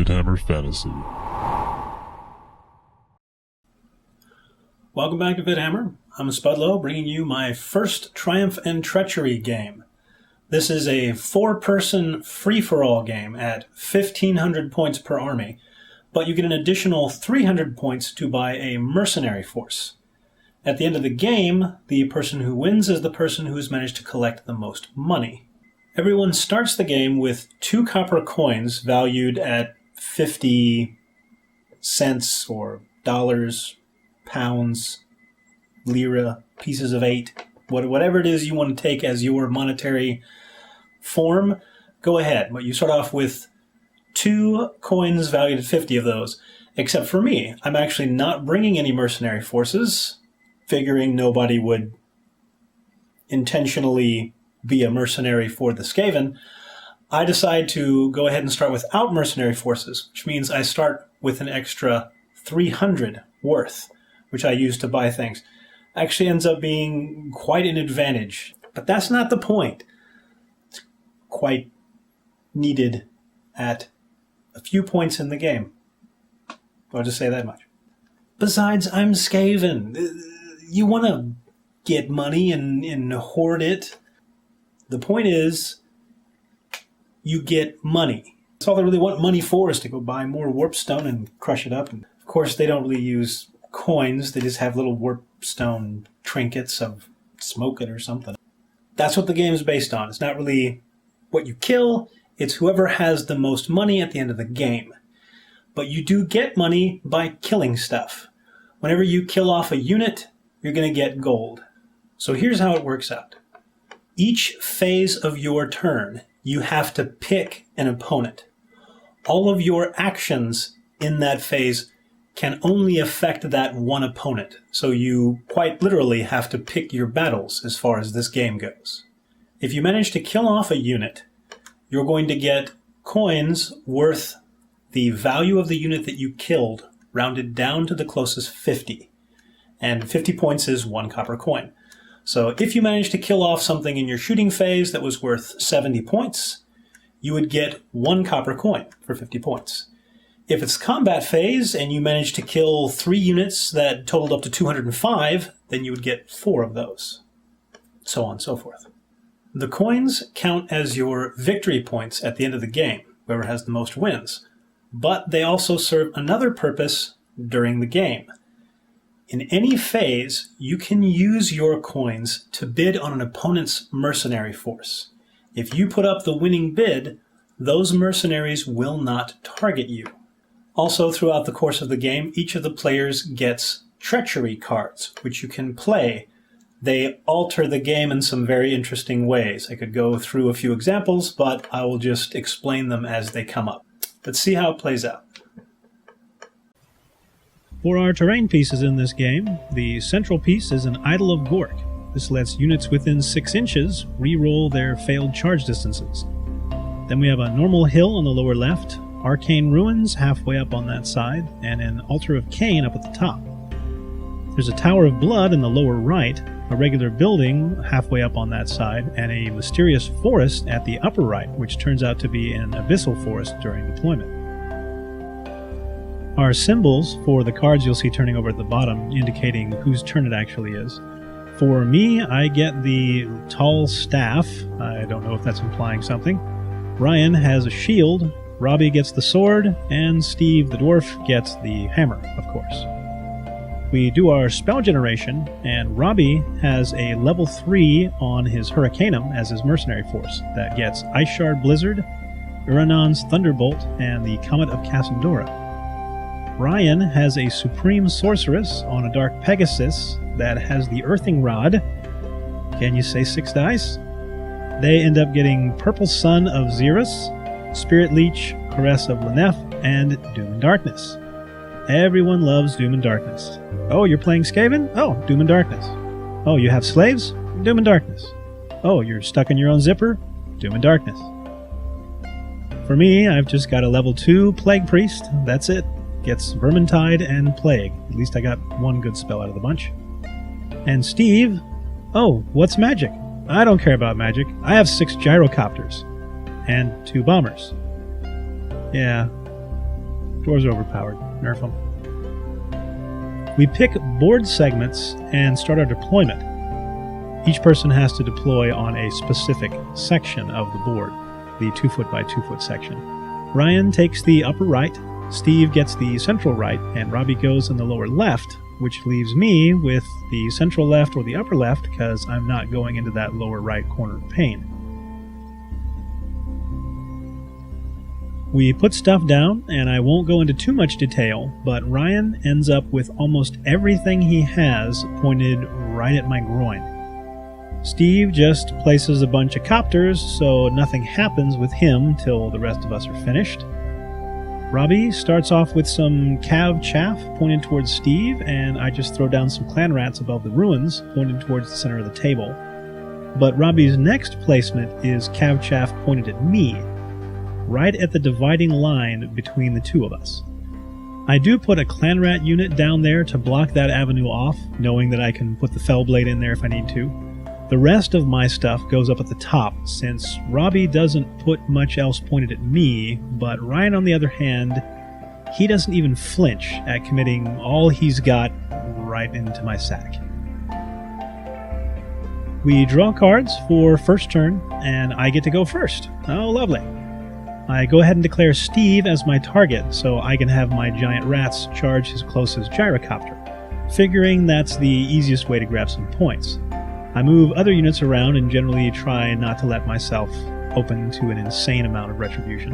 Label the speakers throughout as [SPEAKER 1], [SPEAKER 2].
[SPEAKER 1] Vidhammer Fantasy.
[SPEAKER 2] Welcome back to Vidhammer. I'm Spudlow, bringing you my first Triumph and Treachery game. This is a 4-person free-for-all game at 1,500 points per army, but you get an additional 300 points to buy a mercenary force. At the end of the game, the person who wins is the person who has managed to collect the most money. Everyone starts the game with 2 copper coins valued at 50 cents or dollars, pounds, lira, pieces of 8, whatever it is you want to take as your monetary form, go ahead. But you start off with 2 coins valued at 50 of those. Except for me, I'm actually not bringing any mercenary forces, figuring nobody would intentionally be a mercenary for the Skaven. I decide to go ahead and start without mercenary forces, which means I start with an extra 300 worth, which I use to buy things. Actually ends up being quite an advantage. But that's not the point. It's quite needed at a few points in the game. I'll just say that much. Besides, I'm Skaven. You want to get money and hoard it. The point is, you get money. That's all they really want money for, is to go buy more warpstone and crush it up. And of course, they don't really use coins. They just have little warpstone trinkets of smoke it or something. That's what the game is based on. It's not really what you kill. It's whoever has the most money at the end of the game. But you do get money by killing stuff. Whenever you kill off a unit, you're going to get gold. So here's how it works out. Each phase of your turn, you have to pick an opponent. All of your actions in that phase can only affect that one opponent. So you quite literally have to pick your battles as far as this game goes. If you manage to kill off a unit, you're going to get coins worth the value of the unit that you killed, rounded down to the closest 50. And 50 points is 1 copper coin. So if you manage to kill off something in your shooting phase that was worth 70 points, you would get 1 copper coin for 50 points. If it's combat phase and you manage to kill 3 units that totaled up to 205, then you would get 4 of those. So on and so forth. The coins count as your victory points at the end of the game. Whoever has the most wins. But they also serve another purpose during the game. In any phase, you can use your coins to bid on an opponent's mercenary force. If you put up the winning bid, those mercenaries will not target you. Also, throughout the course of the game, each of the players gets Treachery cards, which you can play. They alter the game in some very interesting ways. I could go through a few examples, but I will just explain them as they come up. Let's see how it plays out. For our terrain pieces in this game, the central piece is an Idol of Gork. This lets units within 6 inches re-roll their failed charge distances. Then we have a normal hill on the lower left, Arcane Ruins halfway up on that side, and an Altar of Cain up at the top. There's a Tower of Blood in the lower right, a regular building halfway up on that side, and a mysterious forest at the upper right, which turns out to be an abyssal forest during deployment. Our symbols for the cards you'll see turning over at the bottom, indicating whose turn it actually is. For me, I get the tall staff. I don't know if that's implying something. Ryan has a shield, Robbie gets the sword, and Steve the dwarf gets the hammer, of course. We do our spell generation, and Robbie has a level 3 on his Hurricanum as his mercenary force that gets Ice Shard Blizzard, Uranon's Thunderbolt, and the Comet of Cassandora. Ryan has a Supreme Sorceress on a Dark Pegasus that has the Earthing Rod. Can you say 6 dice? They end up getting Purple Sun of Xerus, Spirit Leech, Caress of Lenef, and Doom and Darkness. Everyone loves Doom and Darkness. Oh, you're playing Skaven? Oh, Doom and Darkness. Oh, you have slaves? Doom and Darkness. Oh, you're stuck in your own zipper? Doom and Darkness. For me, I've just got a level 2 Plague Priest. That's it. Gets Vermintide and Plague. At least I got one good spell out of the bunch. And Steve, oh, what's magic? I don't care about magic. I have 6 gyrocopters. And 2 bombers. Yeah, Doors are overpowered. Nerf them. We pick board segments and start our deployment. Each person has to deploy on a specific section of the board, the 2-foot by 2-foot section. Ryan takes the upper right, Steve gets the central right, and Robbie goes in the lower left, which leaves me with the central left or the upper left because I'm not going into that lower right corner pane. We put stuff down, and I won't go into too much detail, but Ryan ends up with almost everything he has pointed right at my groin. Steve just places a bunch of copters so nothing happens with him till the rest of us are finished. Robbie starts off with some cav chaff pointed towards Steve, and I just throw down some clan rats above the ruins pointed towards the center of the table. But Robbie's next placement is cav chaff pointed at me, right at the dividing line between the two of us. I do put a clan rat unit down there to block that avenue off, knowing that I can put the fell blade in there if I need to. The rest of my stuff goes up at the top, since Robbie doesn't put much else pointed at me, but Ryan, on the other hand, he doesn't even flinch at committing all he's got right into my sack. We draw cards for first turn, and I get to go first. Oh, lovely. I go ahead and declare Steve as my target, so I can have my giant rats charge his closest gyrocopter, figuring that's the easiest way to grab some points. I move other units around and generally try not to let myself open to an insane amount of retribution.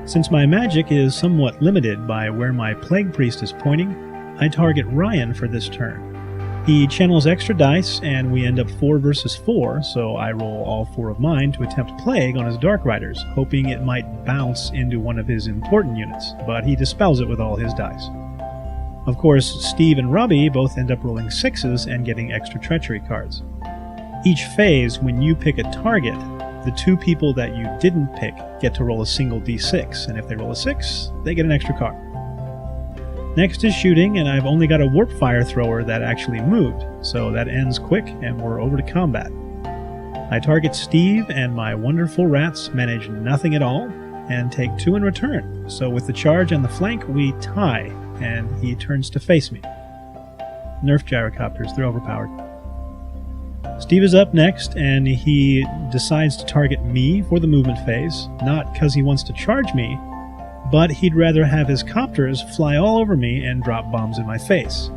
[SPEAKER 2] Since my magic is somewhat limited by where my Plague Priest is pointing, I target Ryan for this turn. He channels extra dice, and we end up 4 versus 4, so I roll all 4 of mine to attempt Plague on his Dark Riders, hoping it might bounce into one of his important units, but he dispels it with all his dice. Of course, Steve and Robbie both end up rolling 6s and getting extra Treachery cards. Each phase, when you pick a target, the 2 people that you didn't pick get to roll a single d6, and if they roll a 6, they get an extra card. Next is shooting, and I've only got a warp fire thrower that actually moved, so that ends quick and we're over to combat. I target Steve, and my wonderful rats manage nothing at all and take 2 in return, so with the charge and the flank we tie, and he turns to face me. Nerf gyrocopters, they're overpowered. Steve is up next, and he decides to target me for the movement phase, not because he wants to charge me, but he'd rather have his copters fly all over me and drop bombs in my face.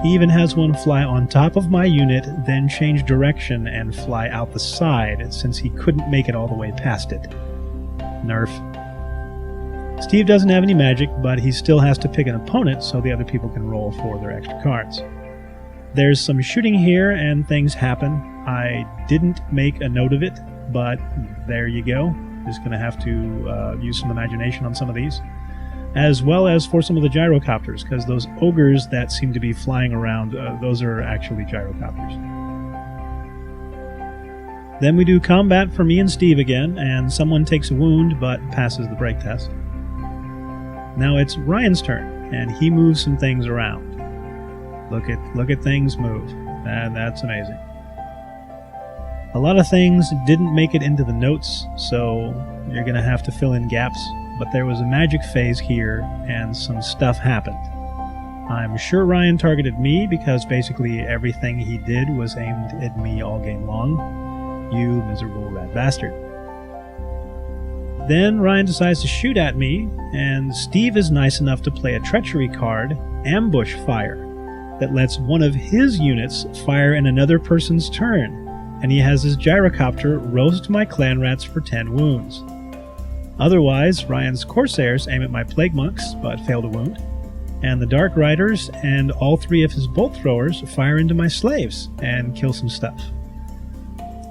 [SPEAKER 2] He even has one fly on top of my unit, then change direction and fly out the side, since he couldn't make it all the way past it. Nerf. Steve doesn't have any magic, but he still has to pick an opponent so the other people can roll for their extra cards. There's some shooting here and things happen. I didn't make a note of it, but there you go. Just going to have to use some imagination on some of these. As well as for some of the gyrocopters, because those ogres that seem to be flying around, those are actually gyrocopters. Then we do combat for me and Steve again, and someone takes a wound but passes the break test. Now it's Ryan's turn, and he moves some things around. Look at things move, and that's amazing. A lot of things didn't make it into the notes, so you're going to have to fill in gaps, but there was a magic phase here, and some stuff happened. I'm sure Ryan targeted me, because basically everything he did was aimed at me all game long. You miserable rat bastard. Then Ryan decides to shoot at me, and Steve is nice enough to play a Treachery card, Ambush Fire, that lets one of his units fire in another person's turn, and he has his gyrocopter roast my clan rats for 10 wounds. Otherwise, Ryan's Corsairs aim at my Plague Monks, but fail to wound, and the Dark Riders and all 3 of his Bolt Throwers fire into my slaves and kill some stuff.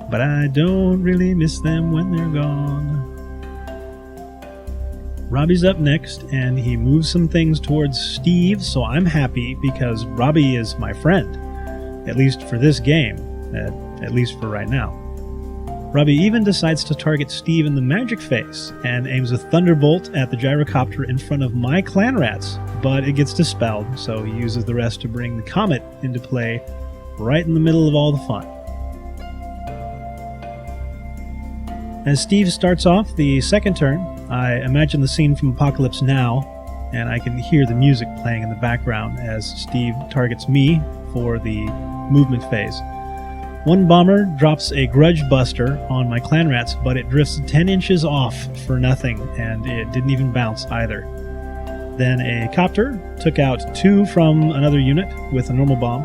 [SPEAKER 2] But I don't really miss them when they're gone. Robbie's up next, and he moves some things towards Steve, so I'm happy because Robbie is my friend. At least for this game. At least for right now. Robbie even decides to target Steve in the magic phase, and aims a thunderbolt at the gyrocopter in front of my clan rats, but it gets dispelled, so he uses the rest to bring the comet into play right in the middle of all the fun. As Steve starts off the second turn, I imagine the scene from Apocalypse Now, and I can hear the music playing in the background as Steve targets me for the movement phase. One bomber drops a grudge buster on my clan rats, but it drifts 10 inches off for nothing, and it didn't even bounce either. Then a copter took out 2 from another unit with a normal bomb,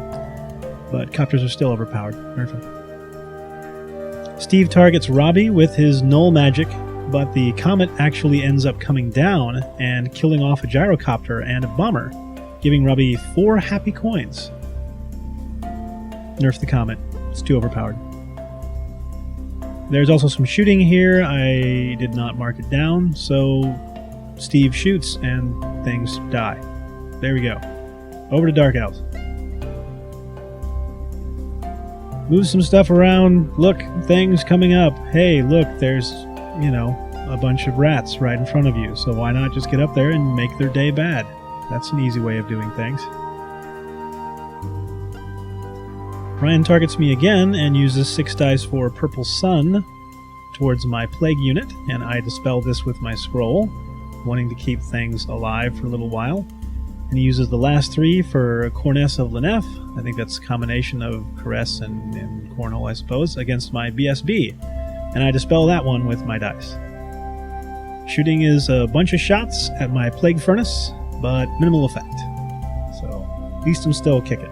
[SPEAKER 2] but copters are still overpowered. Steve targets Robbie with his null magic, but the comet actually ends up coming down and killing off a gyrocopter and a bomber, giving Robbie 4 happy coins. Nerf the comet. It's too overpowered. There's also some shooting here. I did not mark it down, so Steve shoots and things die. There we go. Over to Dark Elves. Move some stuff around. Look, things coming up. Hey, look, there's, a bunch of rats right in front of you, so why not just get up there and make their day bad? That's an easy way of doing things. Ryan targets me again and uses 6 dice for Purple Sun towards my Plague unit, and I dispel this with my scroll, wanting to keep things alive for a little while. And he uses the last 3 for Corness of Lenef. I think that's a combination of Caress and Cornhole, I suppose, against my BSB. And I dispel that one with my dice. Shooting is a bunch of shots at my Plague Furnace, but minimal effect. So, at least I'm still kicking.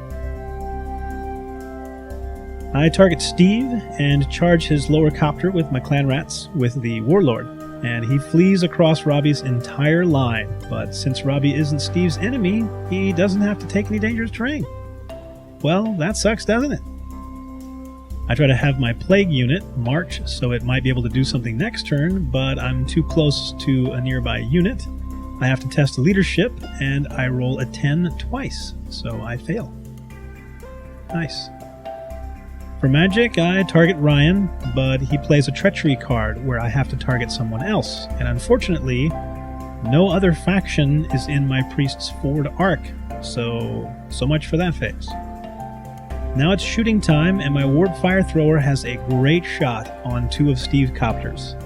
[SPEAKER 2] I target Steve and charge his lower copter with my clan rats with the Warlord, and he flees across Robbie's entire line, but since Robbie isn't Steve's enemy, he doesn't have to take any dangerous terrain. Well, that sucks, doesn't it? I try to have my Plague unit march so it might be able to do something next turn, but I'm too close to a nearby unit. I have to test the leadership, and I roll a 10 twice, so I fail. Nice. For magic, I target Ryan, but he plays a Treachery card where I have to target someone else, and unfortunately, no other faction is in my priest's forward arc, so much for that phase. Now it's shooting time, and my Ward Fire Thrower has a great shot on 2 of Steve's copters.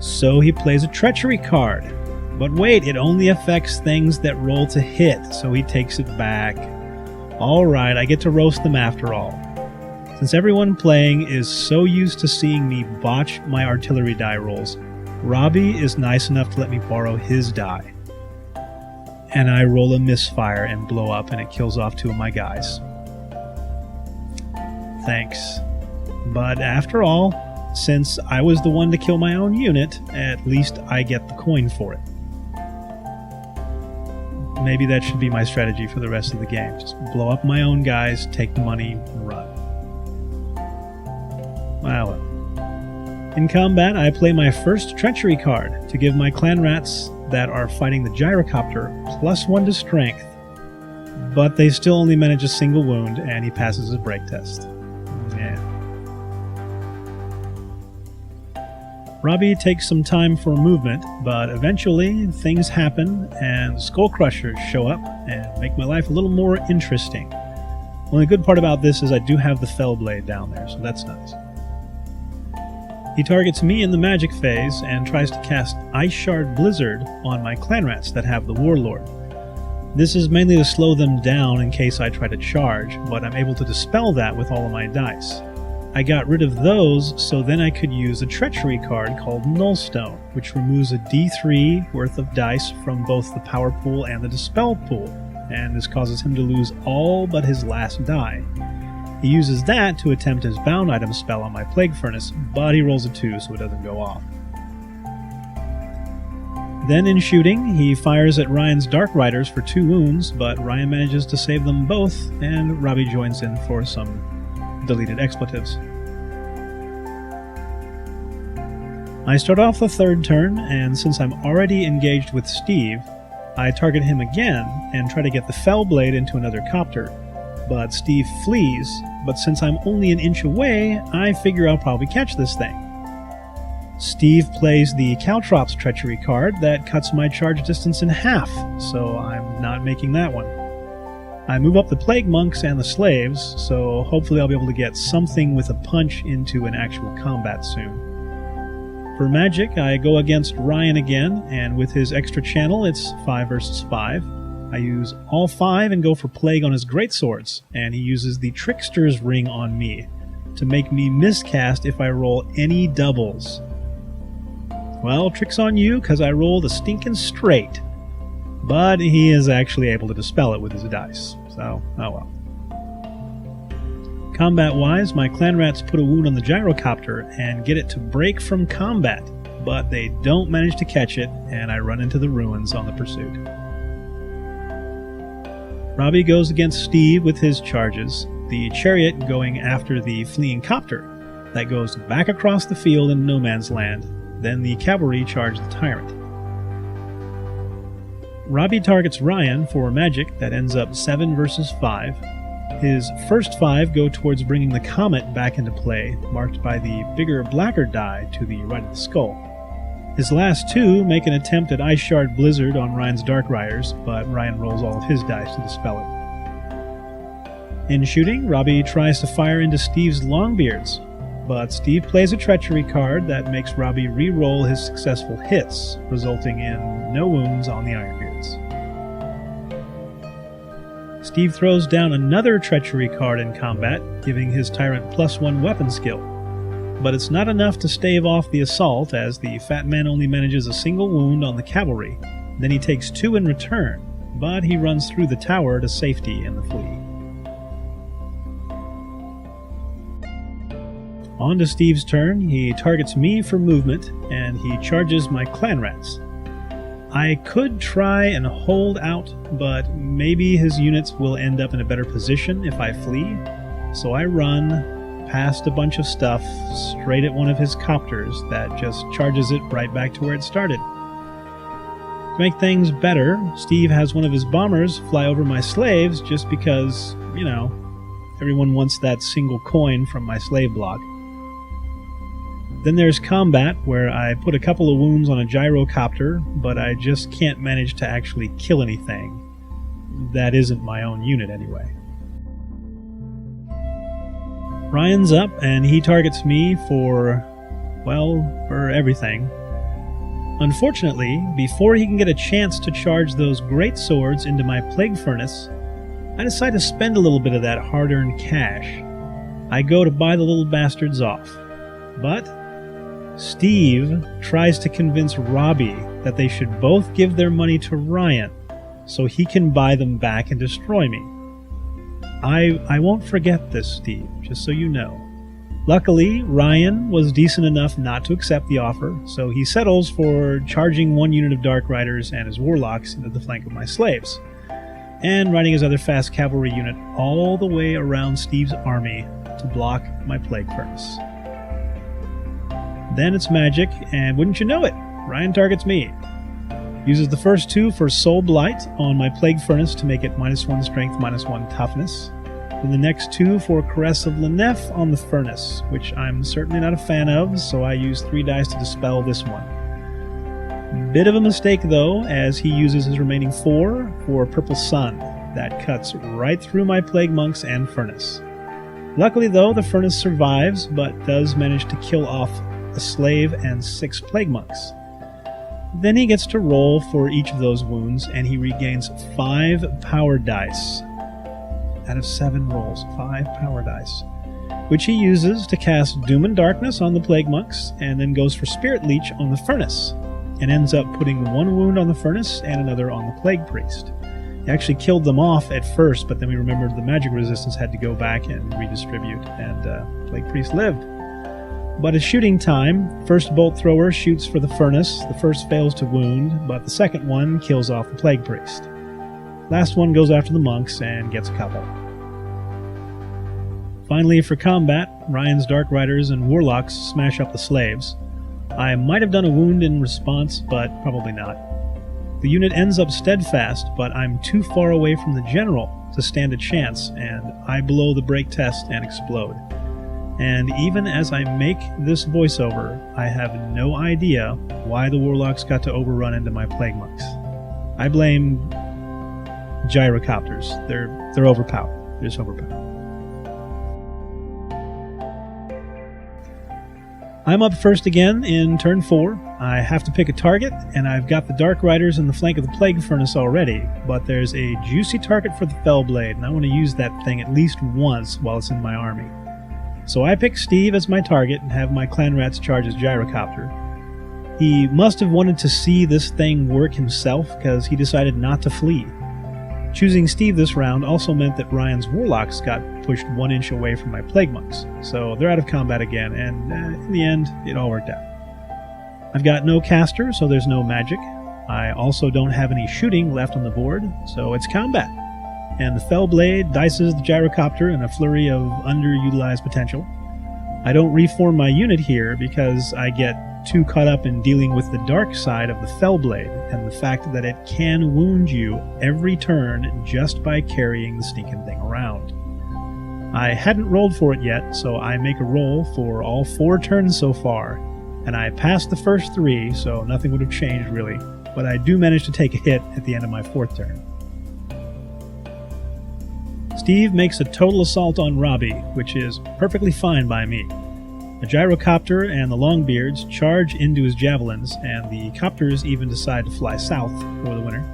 [SPEAKER 2] So he plays a Treachery card, but wait, it only affects things that roll to hit, so he takes it back. Alright, I get to roast them after all. Since everyone playing is so used to seeing me botch my artillery die rolls, Robbie is nice enough to let me borrow his die. And I roll a misfire and blow up, and it kills off 2 of my guys. Thanks. But after all, since I was the one to kill my own unit, at least I get the coin for it. Maybe that should be my strategy for the rest of the game. Just blow up my own guys, take the money, and run. Well. In combat, I play my first Treachery card to give my clan rats that are fighting the gyrocopter +1 to strength, but they still only manage a single wound, and he passes his break test. Yeah. Robbie takes some time for movement, but eventually things happen, and Skull Crushers show up and make my life a little more interesting. Only good part about this is I do have the Fellblade down there, so that's nice. He targets me in the magic phase and tries to cast Ice Shard Blizzard on my clan rats that have the Warlord. This is mainly to slow them down in case I try to charge, but I'm able to dispel that with all of my dice. I got rid of those so then I could use a Treachery card called Nullstone, which removes a D3 worth of dice from both the power pool and the dispel pool, and this causes him to lose all but his last die. He uses that to attempt his bound item spell on my Plague Furnace, but he rolls a 2 so it doesn't go off. Then in shooting, he fires at Ryan's Dark Riders for 2 wounds, but Ryan manages to save them both, and Robbie joins in for some deleted expletives. I start off the 3rd turn, and since I'm already engaged with Steve, I target him again and try to get the Fellblade into another copter. But Steve flees, but since I'm only an inch away, I figure I'll probably catch this thing. Steve plays the Caltrops Treachery card that cuts my charge distance in half, so I'm not making that one. I move up the Plague Monks and the Slaves, so hopefully I'll be able to get something with a punch into an actual combat soon. For magic, I go against Ryan again, and with his extra channel, it's 5 versus 5. I use all 5 and go for Plague on his greatswords, and he uses the Trickster's Ring on me to make me miscast if I roll any doubles. Well, trick's on you, because I rolled a stinking straight. But he is actually able to dispel it with his dice, so oh well. Combat-wise, my clan rats put a wound on the gyrocopter and get it to break from combat, but they don't manage to catch it, and I run into the ruins on the pursuit. Robbie goes against Steve with his charges, the chariot going after the fleeing copter that goes back across the field in no man's land. Then the cavalry charge the tyrant. Robbie targets Ryan for magic that ends up 7 versus 5. His first 5 go towards bringing the comet back into play, marked by the bigger, blacker die to the right of the skull. His last 2 make an attempt at Ice Shard Blizzard on Ryan's Dark Riders, but Ryan rolls all of his dice to dispel it. In shooting, Robbie tries to fire into Steve's Longbeards, but Steve plays a Treachery card that makes Robbie re-roll his successful hits, resulting in no wounds on the Ironbeards. Steve throws down another Treachery card in combat, giving his Tyrant +1 weapon skill. But it's not enough to stave off the assault, as the fat man only manages a single wound on the cavalry. Then he takes 2 in return, but he runs through the tower to safety in the flee. On to Steve's turn. He targets me for movement, and he charges my clan rats. I could try and hold out, but maybe his units will end up in a better position if I flee. So I run past a bunch of stuff straight at one of his copters that just charges it right back to where it started. To make things better, Steve has one of his bombers fly over my slaves just because, everyone wants that single coin from my slave block. Then there's combat, where I put a couple of wounds on a gyrocopter, but I just can't manage to actually kill anything. That isn't my own unit anyway. Ryan's up, and he targets me for everything. Unfortunately, before he can get a chance to charge those great swords into my plague furnace, I decide to spend a little bit of that hard-earned cash. I go to buy the little bastards off. But Steve tries to convince Robbie that they should both give their money to Ryan so he can buy them back and destroy me. I won't forget this, Steve, just so you know. Luckily, Ryan was decent enough not to accept the offer, so he settles for charging 1 unit of Dark Riders and his Warlocks into the flank of my slaves, and riding his other fast cavalry unit all the way around Steve's army to block my plague furnace. Then it's magic, and wouldn't you know it, Ryan targets me. Uses the first 2 for Soul Blight on my Plague Furnace to make it -1 Strength, -1 Toughness. Then the next 2 for Caress of Lenef on the Furnace, which I'm certainly not a fan of, so I use 3 dice to dispel this one. Bit of a mistake though, as he uses his remaining 4 for Purple Sun. That cuts right through my Plague Monks and Furnace. Luckily though, the Furnace survives, but does manage to kill off a slave and 6 Plague Monks. Then he gets to roll for each of those wounds, and he regains 5 power dice. Out of 7 rolls, 5 power dice, which he uses to cast Doom and Darkness on the Plague Monks, and then goes for Spirit Leech on the Furnace, and ends up putting 1 wound on the Furnace and another on the Plague Priest. He actually killed them off at first, but then we remembered the magic resistance had to go back and redistribute, and Plague Priest lived. But it's shooting time. First bolt thrower shoots for the Furnace. The first fails to wound, but the second one kills off the Plague Priest. Last one goes after the monks and gets a couple. Finally, for combat, Ryan's Dark Riders and Warlocks smash up the slaves. I might have done a wound in response, but probably not. The unit ends up steadfast, but I'm too far away from the general to stand a chance, and I blow the break test and explode. And even as I make this voiceover, I have no idea why the Warlocks got to overrun into my Plague Monks. I blame gyrocopters. They're overpowered. They're just overpowered. I'm up first again in turn 4. I have to pick a target, and I've got the Dark Riders in the flank of the Plague Furnace already, but there's a juicy target for the Fellblade, and I want to use that thing at least once while it's in my army. So I pick Steve as my target and have my clan rats charge his gyrocopter. He must have wanted to see this thing work himself, because he decided not to flee. Choosing Steve this round also meant that Ryan's Warlocks got pushed 1 inch away from my Plague Monks, so they're out of combat again, and in the end, it all worked out. I've got no caster, so there's no magic. I also don't have any shooting left on the board, so it's combat. And the Fellblade dices the gyrocopter in a flurry of underutilized potential. I don't reform my unit here because I get too caught up in dealing with the dark side of the Fellblade and the fact that it can wound you every turn just by carrying the stinking thing around. I hadn't rolled for it yet, so I make a roll for all 4 turns so far, and I passed the first 3, so nothing would have changed really, but I do manage to take a hit at the end of my 4th turn. Steve makes a total assault on Robbie, which is perfectly fine by me. The gyrocopter and the Longbeards charge into his javelins, and the copters even decide to fly south for the winter.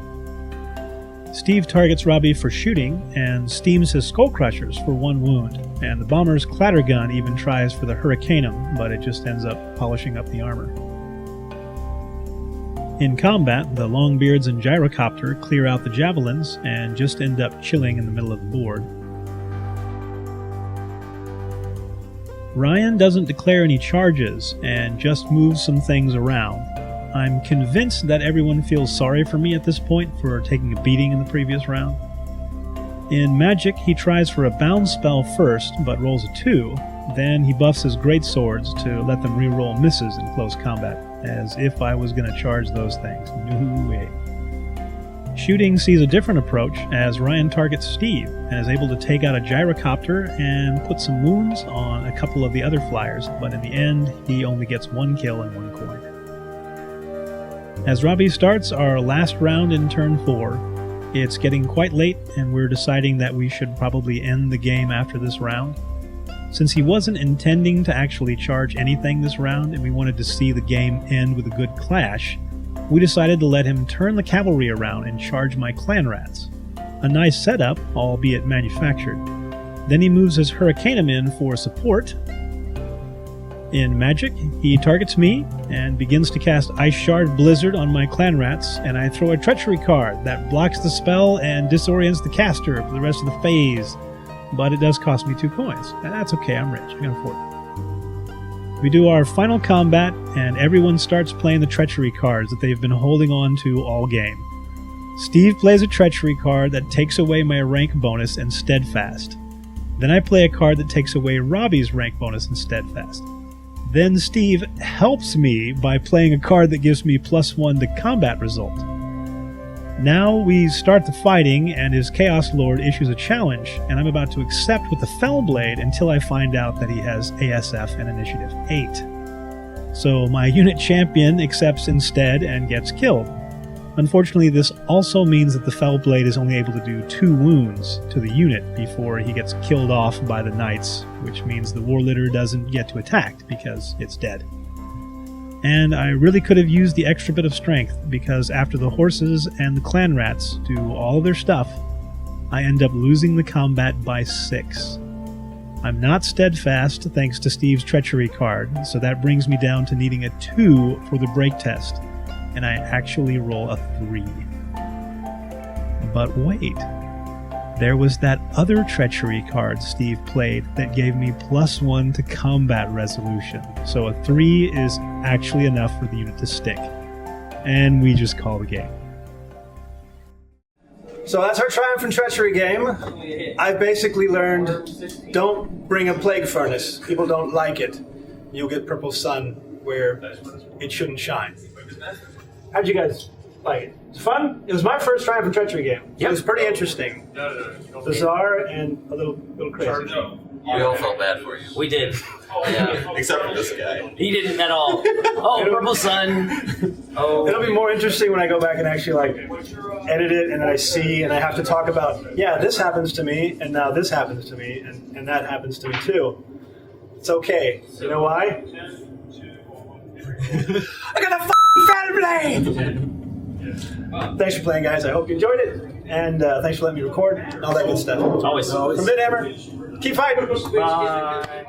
[SPEAKER 2] Steve targets Robbie for shooting and steams his skull crushers for 1 wound, and the bomber's clattergun even tries for the hurricanum, but it just ends up polishing up the armor. In combat, the Longbeards and gyrocopter clear out the javelins and just end up chilling in the middle of the board. Ryan doesn't declare any charges and just moves some things around. I'm convinced that everyone feels sorry for me at this point for taking a beating in the previous round. In Magic, he tries for a bound spell first, but rolls a 2. Then he buffs his greatswords to let them reroll misses in close combat, as if I was going to charge those things. No way. Shooting sees a different approach as Ryan targets Steve and is able to take out a gyrocopter and put some wounds on a couple of the other flyers, but in the end, he only gets 1 kill and 1 coin. As Robbie starts our last round in turn 4, it's getting quite late and we're deciding that we should probably end the game after this round. Since he wasn't intending to actually charge anything this round and we wanted to see the game end with a good clash, we decided to let him turn the cavalry around and charge my clan rats. A nice setup, albeit manufactured. Then he moves his hurricanum in for support. In Magic, he targets me and begins to cast Ice Shard Blizzard on my clan rats, and I throw a Treachery card that blocks the spell and disorients the caster for the rest of the phase. But it does cost me 2 coins. That's okay, I'm rich, I can afford it. We do our final combat, and everyone starts playing the Treachery cards that they've been holding on to all game. Steve plays a Treachery card that takes away my rank bonus and Steadfast. Then I play a card that takes away Robbie's rank bonus and Steadfast. Then Steve helps me by playing a card that gives me +1 to combat result. Now we start the fighting, and his Chaos Lord issues a challenge, and I'm about to accept with the Fellblade until I find out that he has ASF and Initiative 8. So my unit champion accepts instead and gets killed. Unfortunately, this also means that the Fellblade is only able to do 2 wounds to the unit before he gets killed off by the knights, which means the Warlitter doesn't get to attack because it's dead. And I really could have used the extra bit of strength, because after the horses and the clan rats do all of their stuff, I end up losing the combat by 6. I'm not steadfast thanks to Steve's Treachery card, so that brings me down to needing a 2 for the break test, and I actually roll a 3. But wait, there was that other Treachery card Steve played that gave me +1 to combat resolution, so a 3 is actually enough for the unit to stick. And we just call the game. So that's our Triumph and Treachery game. I basically learned, don't bring a Plague Furnace. People don't like it. You'll get Purple Sun where it shouldn't shine. How'd you guys like it? It was fun. It was my first Triumph and Treachery game. Yep. It was pretty interesting. Bizarre and a little crazy.
[SPEAKER 1] We all felt bad for you.
[SPEAKER 3] We did.
[SPEAKER 1] Yeah. Except for this guy.
[SPEAKER 3] He didn't at all. Oh, Purple Sun. Oh.
[SPEAKER 2] It'll be more interesting when I go back and actually like edit it, and then I see, and I have to talk about, yeah, this happens to me, and now this happens to me, and that happens to me too. It's okay. You know why? I got a f***ing fan blade! Thanks for playing, guys. I hope you enjoyed it. And thanks for letting me record. All that good stuff.
[SPEAKER 3] Always.
[SPEAKER 2] From Vidhammer, keep fighting.
[SPEAKER 3] Bye.